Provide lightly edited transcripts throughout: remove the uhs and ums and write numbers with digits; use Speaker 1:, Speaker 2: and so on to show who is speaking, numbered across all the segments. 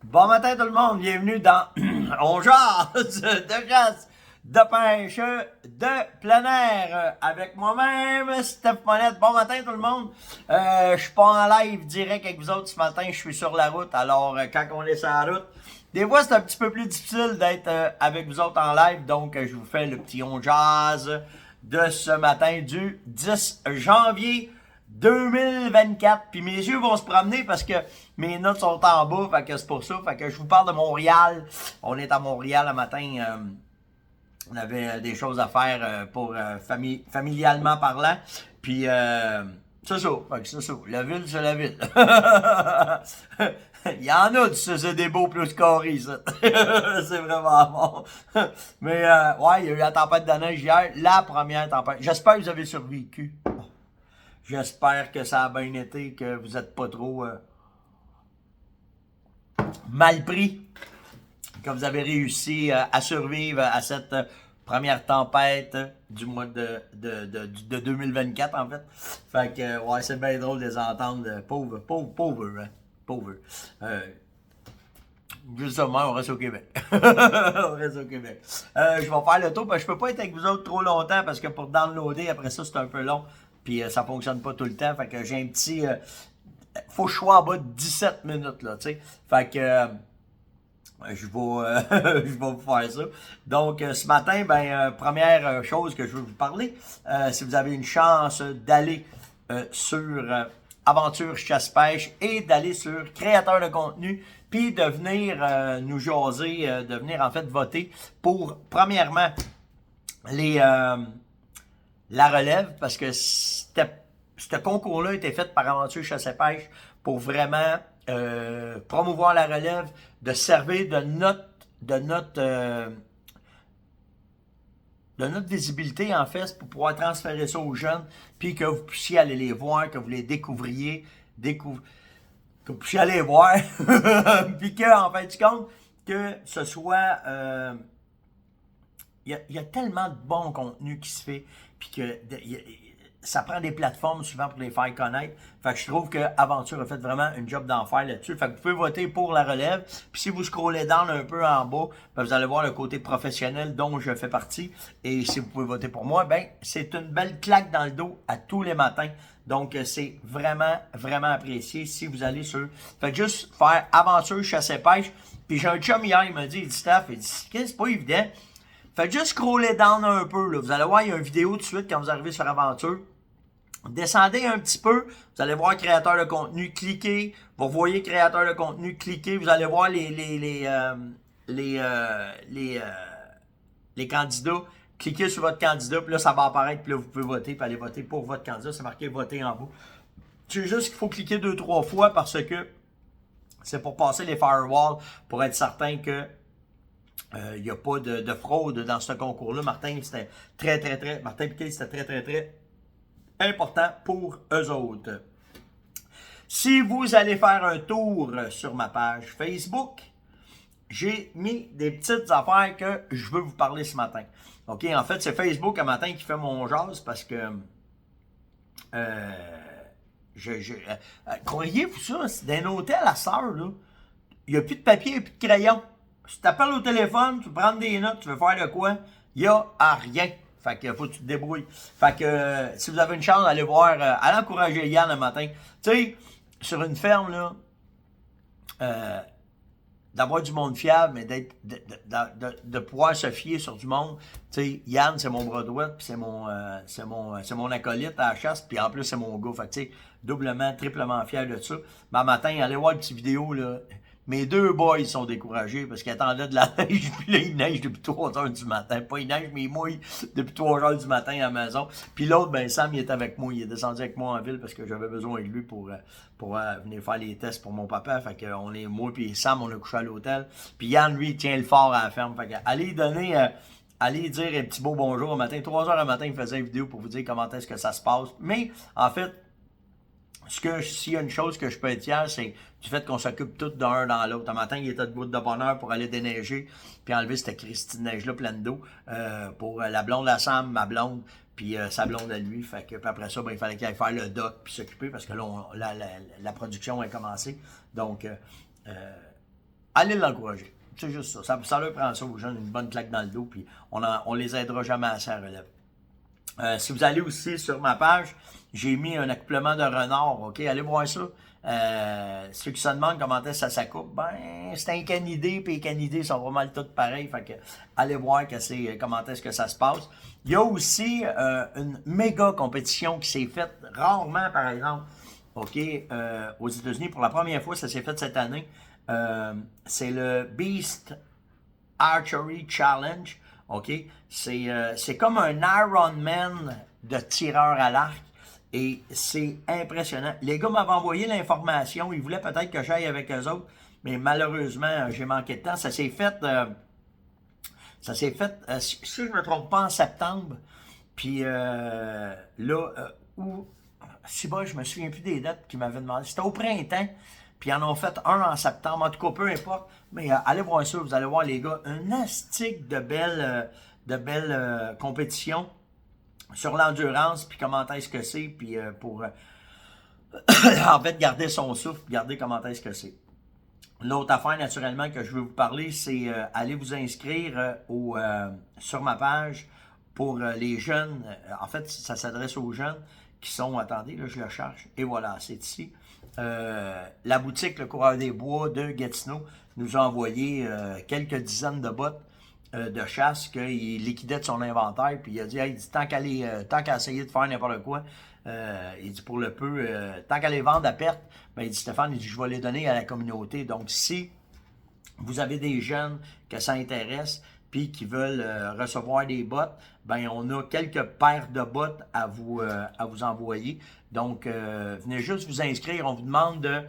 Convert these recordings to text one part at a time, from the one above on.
Speaker 1: Bon matin tout le monde, bienvenue dans On jase de chasse, de pêche, de plein air avec moi-même, Steph Monette. Bon matin tout le monde. Je suis pas en live direct avec vous autres ce matin, je suis sur la route. Alors quand on est sur la route, des fois c'est un petit peu plus difficile d'être avec vous autres en live. Donc je vous fais le petit On jase de ce matin du 10 janvier 2024. Puis mes yeux vont se promener parce que mes notes sont en bas. Fait que c'est pour ça. Fait que je vous parle de Montréal. On est à Montréal le matin. On avait des choses à faire pour familialement parlant. Puis c'est ça. Fait que c'est ça. La ville, c'est la ville. Il y en a c'est des beaux plus carrés, ça. C'est vraiment bon. Mais ouais, il y a eu la tempête de neige hier. La première tempête. J'espère que vous avez survécu. J'espère que ça a bien été, que vous n'êtes pas trop mal pris, que vous avez réussi à survivre à cette première tempête du mois de 2024, en fait. Fait que, ouais, c'est bien drôle de les entendre. Pauvre, hein. Pauvre. Justement, on reste au Québec. On reste au Québec. Je vais faire le tour, parce que je peux pas être avec vous autres trop longtemps, parce que pour downloader, après ça, c'est un peu long. Puis ça fonctionne pas tout le temps. Fait que j'ai un petit... faut que je sois en bas de 17 minutes, là, tu sais. Fait que... je vais, je vais vous faire ça. Donc, ce matin, première chose que je veux vous parler, si vous avez une chance d'aller sur Aventure Chasse-Pêche et d'aller sur Créateur de contenu, puis de venir nous jaser, de venir en fait voter pour, premièrement, les... la relève, parce que ce concours-là a été fait par Aventure Chasse et Pêche pour vraiment promouvoir la relève, de servir de notre visibilité, en fait, pour pouvoir transférer ça aux jeunes, puis que vous puissiez aller les voir, que vous les découvriez, que vous puissiez aller voir, puis que, en fait, du compte, que ce soit... il y a tellement de bon contenu qui se fait, puis que ça prend des plateformes souvent pour les faire connaître. Fait que je trouve que Aventure a fait vraiment une job d'enfer là-dessus. Fait que vous pouvez voter pour la relève. Puis si vous scrollez down un peu en bas, vous allez voir le côté professionnel dont je fais partie. Et si vous pouvez voter pour moi, c'est une belle claque dans le dos à tous les matins. Donc c'est vraiment, vraiment apprécié si vous allez sur... Fait que juste faire Aventure Chasse et Pêche. Puis j'ai un chum hier, il m'a dit, Staff, il dit, c'est pas évident. Faites juste scroller down un peu, là. Vous allez voir, il y a une vidéo tout de suite quand vous arrivez sur Aventure. Descendez un petit peu, vous allez voir créateur de contenu, cliquez. Vous voyez créateur de contenu, cliquez. Vous allez voir les candidats. Cliquez sur votre candidat, puis là, ça va apparaître, puis là, vous pouvez voter, puis aller voter pour votre candidat. C'est marqué voter en bas. C'est juste qu'il faut cliquer 2-3 fois parce que c'est pour passer les firewalls, pour être certain que il n'y a pas de fraude dans ce concours-là. Martin Piquet, c'était très important pour eux autres. Si vous allez faire un tour sur ma page Facebook, j'ai mis des petites affaires que je veux vous parler ce matin. OK, en fait, c'est Facebook un matin qui fait mon jazz parce que croyez-vous ça, c'est d'un hôtel à Sœur, là, il n'y a plus de papier, il n'y a plus de crayon. Si tu appelles au téléphone, tu veux prendre des notes, tu veux faire de quoi, il n'y a rien. Fait que faut que tu te débrouilles. Fait que si vous avez une chance d'aller voir, allez encourager Yann le matin. Tu sais, sur une ferme, là, d'avoir du monde fiable, mais de pouvoir se fier sur du monde. Tu sais, Yann, c'est mon bras droit, puis c'est mon acolyte à la chasse, puis en plus, c'est mon gars. Fait que tu sais, doublement, triplement fier de ça. Mais matin, allez voir une petite vidéo, là. Mes deux boys sont découragés parce qu'ils attendaient de la neige, puis là, il neige depuis 3 heures du matin. Pas il neige, mais il mouille depuis 3 heures du matin à la maison. Puis l'autre, Sam, il est avec moi. Il est descendu avec moi en ville parce que j'avais besoin de lui pour venir faire les tests pour mon papa. Fait que moi puis Sam, on a couché à l'hôtel. Puis Yann, lui, il tient le fort à la ferme. Fait que allez dire un petit beau bonjour au matin. 3 heures le matin, il faisait une vidéo pour vous dire comment est-ce que ça se passe. Mais, en fait, s'il y a une chose que je peux être fier, c'est du fait qu'on s'occupe tous d'un dans l'autre. Un matin, il était debout de bonheur pour aller déneiger, puis enlever cette Christine neige-là pleine d'eau pour la blonde à Sam, ma blonde, puis sa blonde à lui. Fait que, puis après ça, il fallait qu'il aille faire le doc puis s'occuper parce que là, la production a commencé. Donc, allez l'encourager. C'est juste ça. Ça leur prend ça aux jeunes, une bonne claque dans le dos, puis on les aidera jamais assez à la relève. Si vous allez aussi sur ma page, j'ai mis un accouplement de renard, OK? Allez voir ça. Ceux qui se demandent comment est-ce que ça s'accoupe, ben, c'est un canidé, puis les canidés sont vraiment tous pareils, fait que allez voir comment est-ce que ça se passe. Il y a aussi une méga compétition qui s'est faite rarement, par exemple, OK, aux États-Unis. Pour la première fois, ça s'est fait cette année. C'est le Beast Archery Challenge, OK? C'est comme un Ironman de tireur à l'arc et c'est impressionnant. Les gars m'avaient envoyé l'information, ils voulaient peut-être que j'aille avec eux autres, mais malheureusement, j'ai manqué de temps. Ça s'est fait, si je ne me trompe pas, en septembre. Puis si bas, je me souviens plus des dates qu'ils m'avaient demandé. C'était au printemps. Puis ils en ont fait un en septembre. En tout cas, peu importe. Mais allez voir ça, vous allez voir les gars. Un astique de belles compétitions sur l'endurance, puis comment est-ce que c'est, puis pour en fait garder son souffle, puis garder comment est-ce que c'est. L'autre affaire, naturellement, que je veux vous parler, c'est aller vous inscrire sur ma page pour les jeunes. En fait, ça s'adresse aux jeunes qui sont, attendez, là, je le cherche, et voilà, c'est ici. La boutique Le Coureur des Bois de Gatineau nous a envoyé quelques dizaines de bottes de chasse qu'il liquidait de son inventaire, puis il a dit, hey, tant qu'à essayer de faire n'importe quoi, il dit pour le peu, tant qu'à les vendre à perte, ben, il dit Stéphane, il dit, je vais les donner à la communauté. Donc si vous avez des jeunes que ça intéresse, puis qui veulent recevoir des bottes, ben on a quelques paires de bottes à vous envoyer. Donc, venez juste vous inscrire. On vous demande de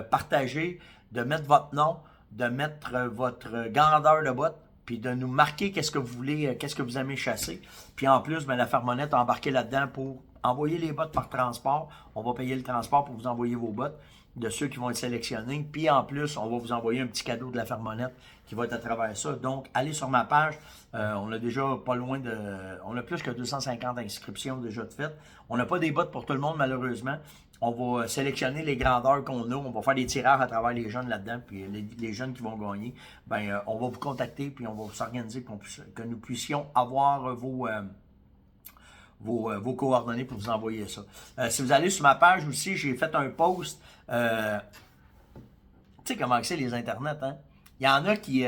Speaker 1: partager, de mettre votre nom, de mettre votre grandeur de bottes, puis de nous marquer qu'est-ce que vous voulez, qu'est-ce que vous aimez chasser. Puis en plus, ben, la Farmonnette a embarqué là-dedans pour envoyer les bottes par transport. On va payer le transport pour vous envoyer vos bottes de ceux qui vont être sélectionnés. Puis en plus, on va vous envoyer un petit cadeau de la Farmonnette qui va être à travers ça. Donc, allez sur ma page. On a déjà pas loin de... On a plus que 250 inscriptions déjà de faites. On n'a pas des bottes pour tout le monde, malheureusement. On va sélectionner les grandeurs qu'on a. On va faire des tirages à travers les jeunes là-dedans. Puis les jeunes qui vont gagner, ben, on va vous contacter. Puis on va s'organiser pour que nous puissions avoir vos coordonnées pour vous envoyer ça. Si vous allez sur ma page aussi, j'ai fait un post. Tu sais comment c'est les internets, hein? Il y en a qui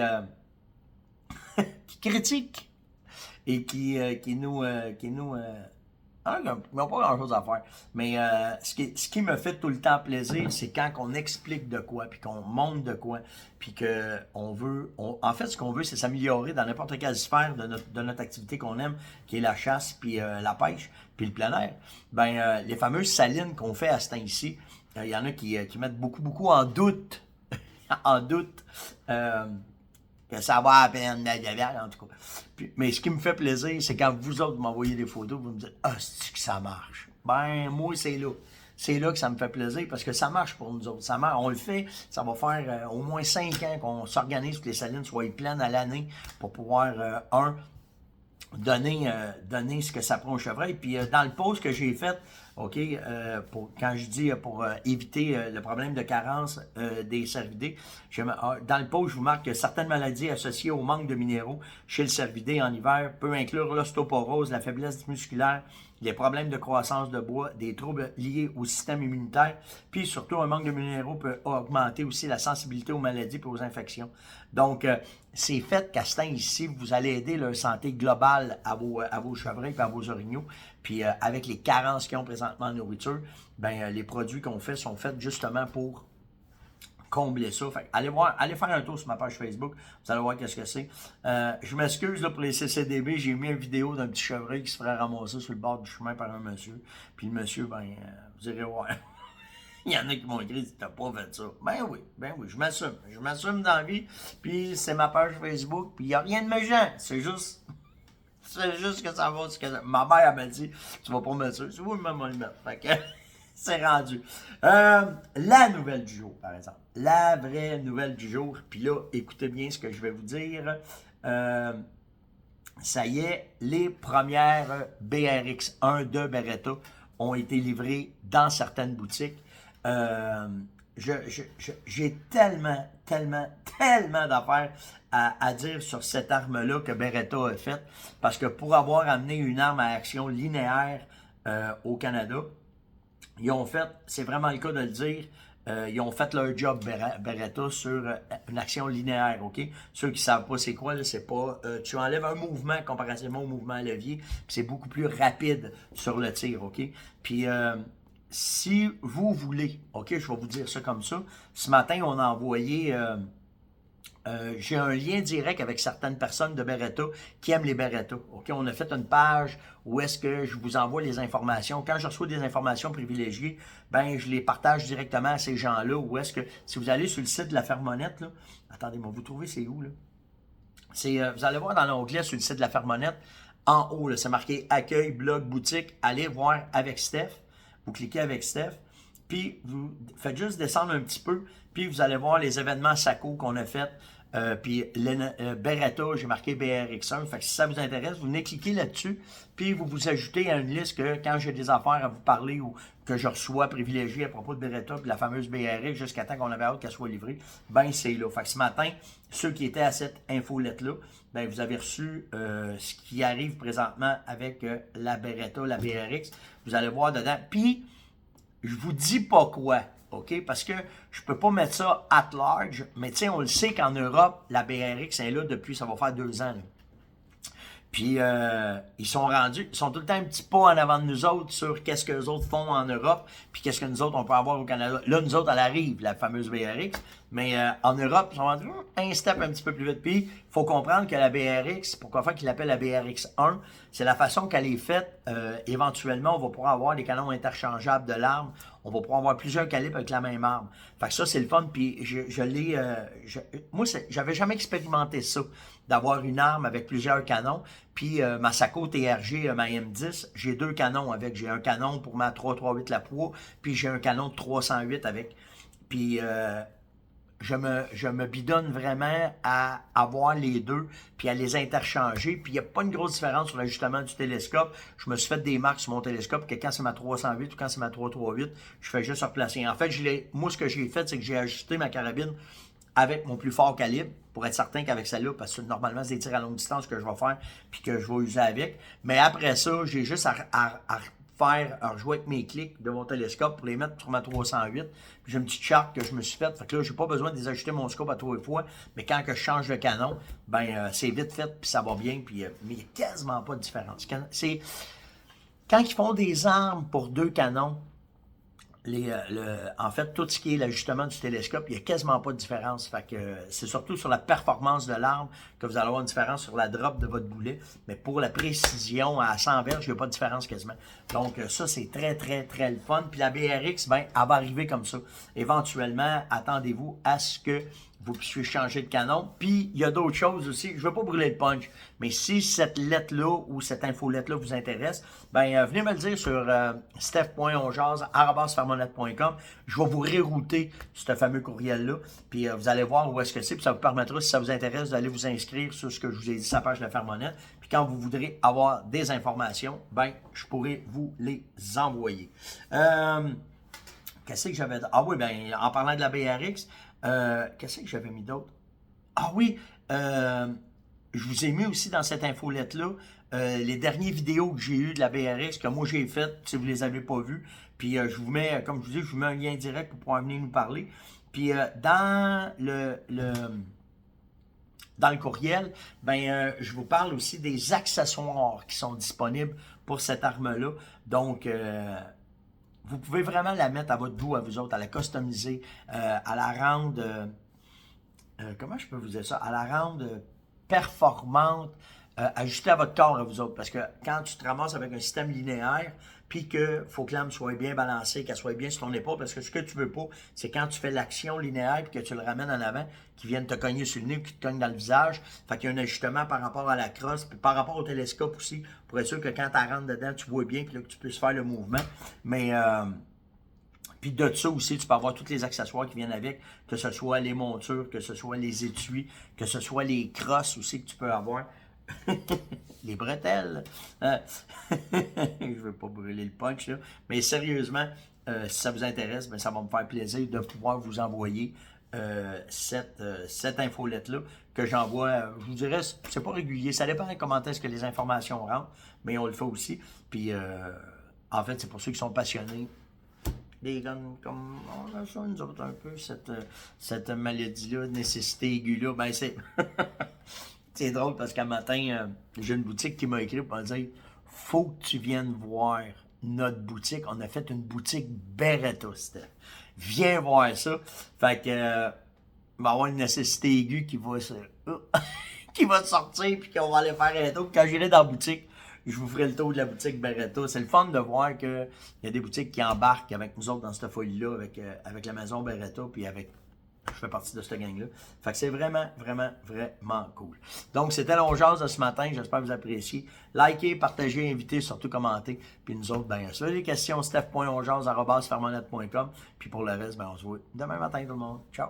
Speaker 1: critiquent et qui n'ont pas grand-chose à faire. Mais ce qui me fait tout le temps plaisir, c'est quand on explique de quoi, puis qu'on montre de quoi, puis qu'on veut... en fait, ce qu'on veut, c'est s'améliorer dans n'importe quelle sphère de notre activité qu'on aime, qui est la chasse, puis la pêche, puis le plein air. Ben, les fameuses salines qu'on fait à ce temps-ci, il y en a qui mettent beaucoup en doute, que ça va à peine, en tout cas. Mais ce qui me fait plaisir, c'est quand vous autres m'envoyez des photos, vous me dites « Ah, c'est que ça marche. » Ben, moi, c'est là. C'est là que ça me fait plaisir parce que ça marche pour nous autres. Ça marche, on le fait, ça va faire au moins 5 ans qu'on s'organise pour que les salines soient pleines à l'année pour pouvoir, donner ce que ça prend au chevreuil. Puis dans le post que j'ai fait, OK, quand je dis pour éviter le problème de carence des cervidés, dans le post, je vous marque que certaines maladies associées au manque de minéraux chez le cervidé en hiver peuvent inclure l'ostéoporose, la faiblesse musculaire, les problèmes de croissance de bois, des troubles liés au système immunitaire, puis surtout un manque de minéraux peut augmenter aussi la sensibilité aux maladies et aux infections. Donc, c'est fait qu'à ce temps ici, vous allez aider leur santé globale à vos chevreuils et à vos orignaux. Puis avec les carences qu'ils ont présentement en nourriture, ben les produits qu'on fait sont faits justement pour combler ça. Fait, allez faire un tour sur ma page Facebook, vous allez voir qu'est-ce que c'est. Je m'excuse là, pour les CCDB, j'ai mis une vidéo d'un petit chevreuil qui se ferait ramasser sur le bord du chemin par un monsieur. Puis le monsieur, ben, vous irez voir. Il y en a qui m'ont écrit, t'as pas fait ça. Ben oui, je m'assume. Je m'assume dans la vie, puis c'est ma page Facebook, puis il n'y a rien de méchant. C'est juste que ça va. Ma mère, elle m'a dit, tu vas pas mettre ça. C'est oui, maman, le mettre. Fait que c'est rendu. La nouvelle du jour, par exemple. La vraie nouvelle du jour. Puis là, écoutez bien ce que je vais vous dire. Ça y est, les premières BRX1 de Beretta ont été livrées dans certaines boutiques. J'ai tellement tellement d'affaires à dire sur cette arme-là que Beretta a faite. Parce que pour avoir amené une arme à action linéaire au Canada, ils ont fait, c'est vraiment le cas de le dire, ils ont fait leur job Beretta sur une action linéaire, OK? Ceux qui ne savent pas c'est quoi, c'est pas... tu enlèves un mouvement comparativement au mouvement à levier, puis c'est beaucoup plus rapide sur le tir, OK? Puis si vous voulez, OK, je vais vous dire ça comme ça, ce matin, on a envoyé... j'ai un lien direct avec certaines personnes de Beretta qui aiment les Beretta. OK, on a fait une page où est-ce que je vous envoie les informations. Quand je reçois des informations privilégiées, ben je les partage directement à ces gens-là. Où est-ce que, si vous allez sur le site de la Fermonnette, là, attendez-moi, vous trouvez c'est où, là? Vous allez voir dans l'onglet sur le site de la Fermonnette, en haut, c'est marqué Accueil, blog, boutique. Allez voir avec Steph. Vous cliquez avec Steph. Puis vous faites juste descendre un petit peu, puis vous allez voir les événements SACO qu'on a fait. Puis Beretta, j'ai marqué BRX1. Fait que si ça vous intéresse, vous venez cliquer là-dessus, puis vous vous ajoutez à une liste que quand j'ai des affaires à vous parler ou que je reçois privilégié à propos de Beretta, puis la fameuse BRX, jusqu'à temps qu'on avait hâte qu'elle soit livrée, ben c'est là. Fait que ce matin, ceux qui étaient à cette infolette-là, ben vous avez reçu ce qui arrive présentement avec la Beretta, la BRX. Vous allez voir dedans. Puis, je vous dis pas quoi, OK? Parce que je peux pas mettre ça at large, mais tu sais, on le sait qu'en Europe, la BRX est là depuis, ça va faire 2 ans. Là. Puis, ils sont tout le temps un petit pas en avant de nous autres sur qu'est-ce que les autres font en Europe, puis qu'est-ce que nous autres, on peut avoir au Canada. Là, nous autres, elle arrive, la fameuse BRX, mais en Europe, ils sont rendus un step un petit peu plus vite. Puis, il faut comprendre que la BRX, pourquoi faire qu'ils l'appellent la BRX 1, c'est la façon qu'elle est faite. Éventuellement, on va pouvoir avoir des canons interchangeables de l'arme. On va pouvoir avoir plusieurs calibres avec la même arme. Fait que ça, c'est le fun. Puis, moi, j'avais jamais expérimenté ça, d'avoir une arme avec plusieurs canons. Puis ma SACO TRG, ma M10, j'ai 2 canons avec. J'ai un canon pour ma 338 La Proie, puis j'ai un canon de 308 avec. Puis je me bidonne vraiment à avoir les deux, puis à les interchanger. Puis il n'y a pas une grosse différence sur l'ajustement du télescope. Je me suis fait des marques sur mon télescope que quand c'est ma 308 ou quand c'est ma 338, je fais juste replacer. En fait, moi, ce que j'ai fait, c'est que j'ai ajusté ma carabine avec mon plus fort calibre, pour être certain qu'avec celle-là, parce que normalement, c'est des tirs à longue distance que je vais faire, puis que je vais user avec. Mais après ça, j'ai juste à rejouer avec mes clics de mon télescope pour les mettre sur ma 308. Puis j'ai une petite charte que je me suis faite. Fait que là, j'ai pas besoin de désajuster mon scope à 3 fois. Mais quand que je change de canon, ben c'est vite fait, puis ça va bien. Puis, mais il n'y a quasiment pas de différence. Quand ils font des armes pour 2 canons, en fait, tout ce qui est l'ajustement du télescope, il n'y a quasiment pas de différence. Fait que c'est surtout sur la performance de l'arme que vous allez avoir une différence sur la drop de votre boulet. Mais pour la précision à 100 verges, il n'y a pas de différence quasiment. Donc ça, c'est très, très, très le fun. Puis la BRX, ben, elle va arriver comme ça. Éventuellement, attendez-vous à ce que vous puissiez changer de canon. Puis, il y a d'autres choses aussi. Je ne veux pas brûler le punch, mais si cette lettre-là ou cette infolette-là vous intéresse, ben venez me le dire sur steph.onjaz@fermonette.com. Je vais vous rerouter ce fameux courriel-là. Puis, vous allez voir où est-ce que c'est. Puis, ça vous permettra, si ça vous intéresse, d'aller vous inscrire sur ce que je vous ai dit, sa page de la Fermonnette. Puis, quand vous voudrez avoir des informations, ben je pourrai vous les envoyer. Qu'est-ce que j'avais... Ah oui, ben en parlant de la BRX, qu'est-ce que j'avais mis d'autre? Ah oui, je vous ai mis aussi dans cette infolette-là les dernières vidéos que j'ai eues de la BRX, que moi j'ai faites, si vous ne les avez pas vues. Puis je vous mets, comme je vous dis, je vous mets un lien direct pour pouvoir venir nous parler. Puis dans dans le courriel, ben je vous parle aussi des accessoires qui sont disponibles pour cette arme-là. Donc, vous pouvez vraiment la mettre à votre goût, à vous autres, à la customiser, à la rendre, comment je peux vous dire ça, à la rendre performante, ajustée à votre corps, à vous autres. Parce que quand tu te ramasses avec un système linéaire, puis qu'il faut que l'âme soit bien balancée, qu'elle soit bien sur ton épaule, parce que ce que tu veux pas, c'est quand tu fais l'action linéaire, puis que tu le ramènes en avant, qu'il vienne te cogner sur le nez, qu'il te cogne dans le visage. Fait qu'il y a un ajustement par rapport à la crosse, puis par rapport au télescope aussi, pour être sûr que quand tu rentres dedans, tu vois bien, puis là, que tu puisses faire le mouvement. Mais... puis de ça aussi, tu peux avoir tous les accessoires qui viennent avec, que ce soit les montures, que ce soit les étuis, que ce soit les crosses aussi que tu peux avoir. Les bretelles. Je veux pas brûler le punch, là. Mais sérieusement, si ça vous intéresse, ben, ça va me faire plaisir de pouvoir vous envoyer cette infolette-là que j'envoie. Je vous dirais, c'est pas régulier. Ça dépend de comment est-ce que les informations rentrent, mais on le fait aussi. Puis, en fait, c'est pour ceux qui sont passionnés. Des gars comme on a ça, nous autres, un peu, cette maladie-là, nécessité aiguë-là. Ben, c'est. C'est drôle parce qu'un matin, j'ai une boutique qui m'a écrit pour me dire faut que tu viennes voir notre boutique. On a fait une boutique Beretta, Steph. Viens voir ça. Fait que va avoir une nécessité aiguë qui va se qui va sortir puis qu'on va aller faire un tour. Quand j'irai dans la boutique, je vous ferai le tour de la boutique Beretta. C'est le fun de voir qu'il y a des boutiques qui embarquent avec nous autres dans cette folie-là, avec la maison Beretta, puis avec. Je fais partie de cette gang-là. Fait que c'est vraiment, vraiment, vraiment cool. Donc, c'était l'Onjase de ce matin. J'espère que vous appréciez. Likez, partagez, invitez, surtout commentez. Puis nous autres, ben, si vous avez des questions, steph.onjase@fermonette.com. Puis pour le reste, ben, on se voit demain matin, tout le monde. Ciao!